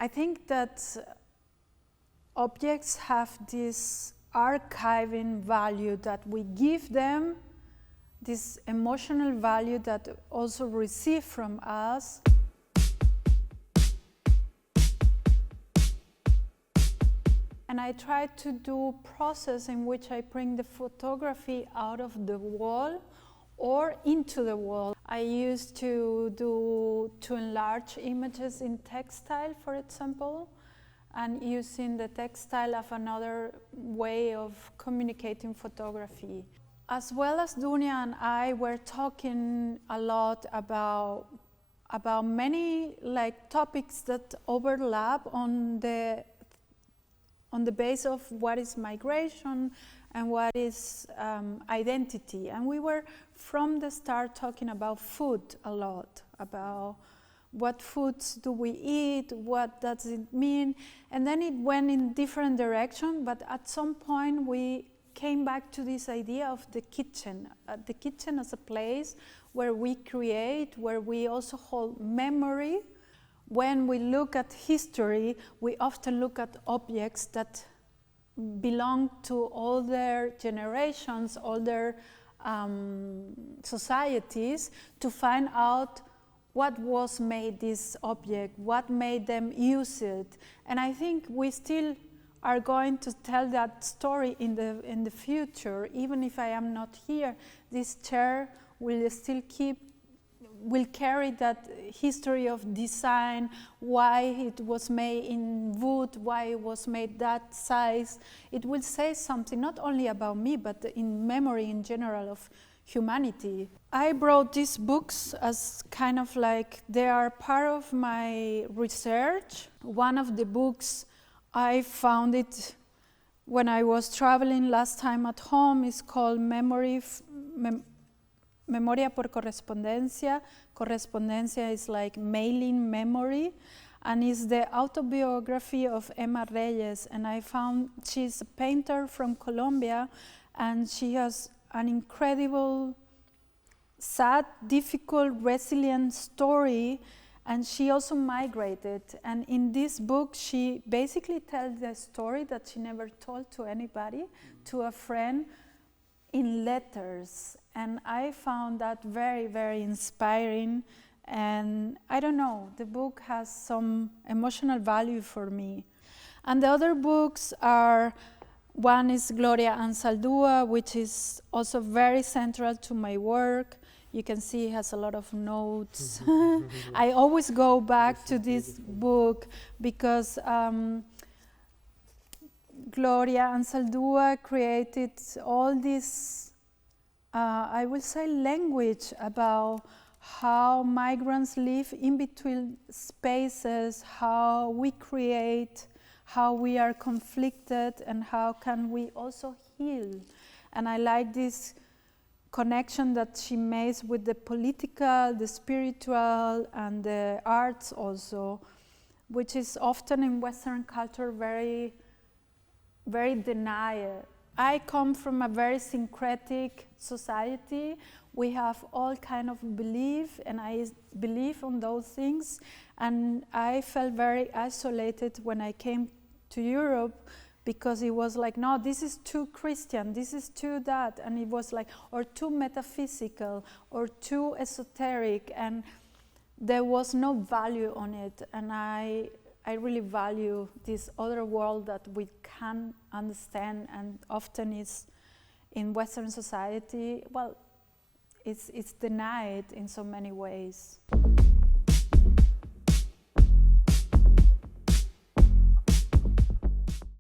I think that objects have this archiving value, that we give them this emotional value that also receive from us. And I try to do a process in which I bring the photography out of the wall or into the wall. I used to enlarge images in textile, for example, and using the textile as another way of communicating photography. As well as Dunia and I were talking a lot about many topics that overlap on the base of what is migration and what is identity. And we were from the start talking about food a lot, about what foods do we eat, what does it mean, and then it went in different directions, but at some point we came back to this idea of the kitchen as a place where we create, where we also hold memory. When we look at history, we often look at objects that belong to older generations, older societies, to find out what was made this object, what made them use it. And I think we still are going to tell that story in the future. Even if I am not here, this chair will still carry that history of design, why it was made in wood, why it was made that size. It will say something not only about me, but in memory in general of humanity. I brought these books as kind of like they are part of my research. One of the books, I found it when I was traveling last time at home, is called Memoria por correspondencia. Correspondencia is like mailing memory, and is the autobiography of Emma Reyes. And I found she's a painter from Colombia, and she has an incredible, sad, difficult, resilient story, and she also migrated. And in this book, she basically tells the story that she never told to anybody, to a friend, in letters. And I found that very, very inspiring. And I don't know, the book has some emotional value for me. And the other books are, one is Gloria Anzaldúa, which is also very central to my work. You can see it has a lot of notes. I always go back to this book because Gloria Anzaldúa created all this, I will say, language about how migrants live in between spaces, how we create, how we are conflicted, and how can we also heal. And I like this connection that she makes with the political, the spiritual, and the arts also, which is often in Western culture very, very denied. I come from a very syncretic society. We have all kind of belief, and I believe on those things. And I felt very isolated when I came to Europe, because it was like, no, this is too Christian, this is too that, and it was like, or too metaphysical, or too esoteric, and there was no value on it. And I really value this other world that we can understand, and often is in Western society, well, it's denied in so many ways.